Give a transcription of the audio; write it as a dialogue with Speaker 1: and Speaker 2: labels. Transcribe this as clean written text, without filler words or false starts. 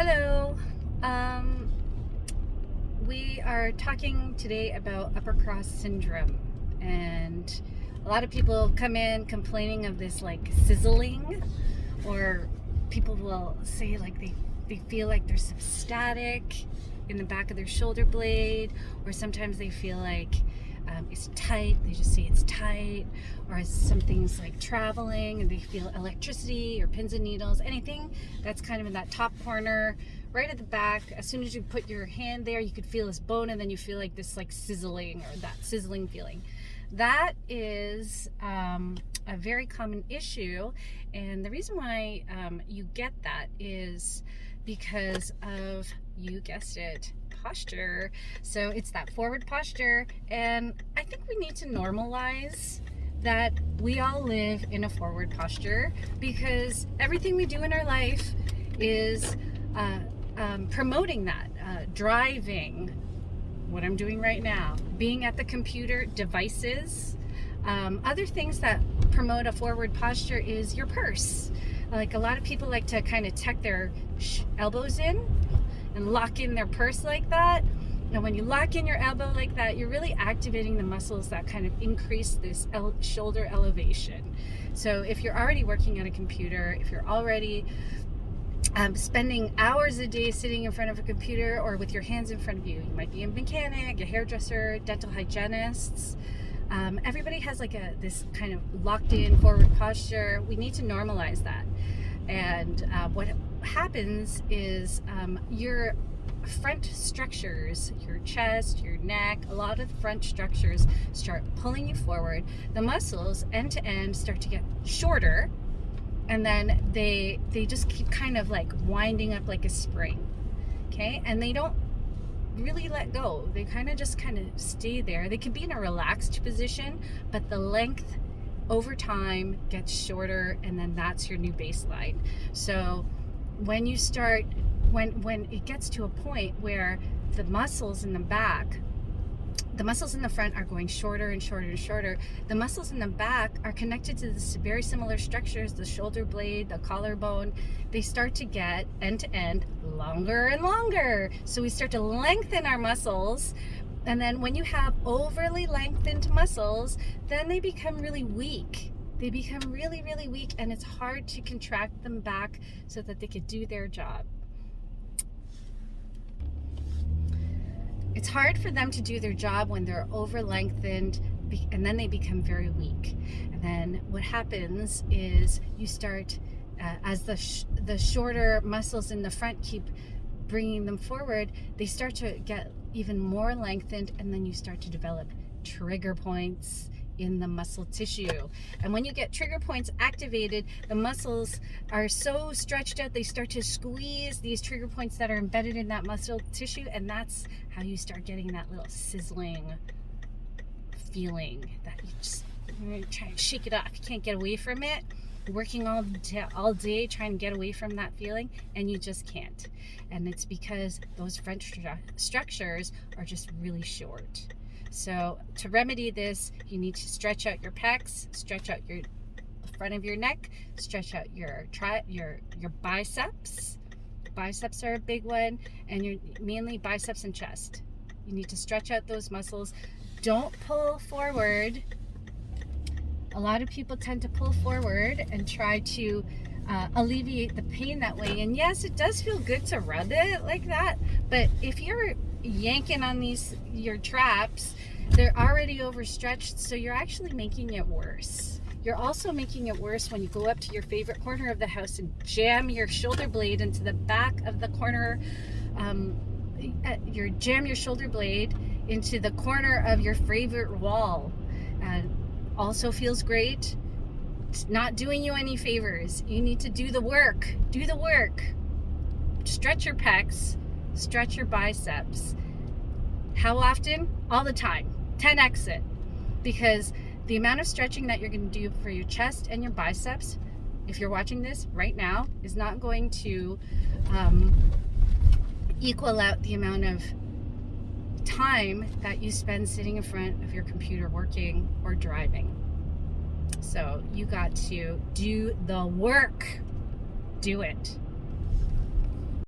Speaker 1: Hello. Um, we are talking today about upper cross syndrome, and a lot of people come in complaining of this like sizzling, or people will say like they feel like there's some static in the back of their shoulder blade, or sometimes they feel like it's tight. They just say it's tight, or something's like traveling and they feel electricity or pins and needles, anything that's kind of in that top corner right at the back. As soon as you put your hand there, you could feel this bone, and then you feel like this like sizzling, or that sizzling feeling. That is a very common issue, and the reason why you get that is because of, you guessed it, posture. So it's that forward posture, and I think we need to normalize that we all live in a forward posture, because everything we do in our life is promoting that. Driving, what I'm doing right now, being at the computer, devices, other things that promote a forward posture is your purse. Like, a lot of people like to kind of tuck their elbows in and lock in their purse like that. And when you lock in your elbow like that, you're really activating the muscles that kind of increase this shoulder elevation. So if you're already working at a computer, if you're already spending hours a day sitting in front of a computer or with your hands in front of you, you might be a mechanic, a hairdresser, dental hygienists. Everybody has like this kind of locked in forward posture. We need to normalize that. And what happens is your front structures, your chest, your neck, a lot of the front structures start pulling you forward. The muscles end to end start to get shorter, and then they just keep kind of like winding up like a spring. Okay, and they don't really let go. They kind of stay there. They can be in a relaxed position, but the length over time gets shorter, and then that's your new baseline. So when you start, when it gets to a point where the muscles in the back, the muscles in the front are going shorter and shorter and shorter. The muscles in the back are connected to this very similar structures, the shoulder blade, the collarbone. They start to get end to end longer and longer. So we start to lengthen our muscles. And then when you have overly lengthened muscles, then they become really weak. They become really, really weak, and it's hard to contract them back so that they could do their job. It's hard for them to do their job when they're over lengthened, and then they become very weak. And then what happens is you start, as the shorter muscles in the front keep bringing them forward, they start to get even more lengthened, and then you start to develop trigger points in the muscle tissue. And when you get trigger points activated, the muscles are so stretched out, they start to squeeze these trigger points that are embedded in that muscle tissue, and that's how you start getting that little sizzling feeling that you just try to shake it off. You can't get away from it. You're working all day trying to get away from that feeling, and you just can't. And it's because those front structures are just really short. So to remedy this, you need to stretch out your pecs, stretch out the front of your neck, stretch out your biceps. Biceps are a big one, and mainly biceps and chest. You need to stretch out those muscles. Don't pull forward. A lot of people tend to pull forward and try to alleviate the pain that way. And yes, it does feel good to rub it like that, but if you're yanking on your traps, they're already overstretched, so you're actually making it worse. You're also making it worse when you go up to your favorite corner of the house and jam your shoulder blade into the back of the corner. Jam your shoulder blade into the corner of your favorite wall. Also feels great. It's not doing you any favors. You need to do the work. Do the work. Stretch your pecs. Stretch your biceps. How often? All the time. 10x it. Because the amount of stretching that you're going to do for your chest and your biceps, if you're watching this right now, is not going to equal out the amount of time that you spend sitting in front of your computer working or driving. So you got to do the work. Do it.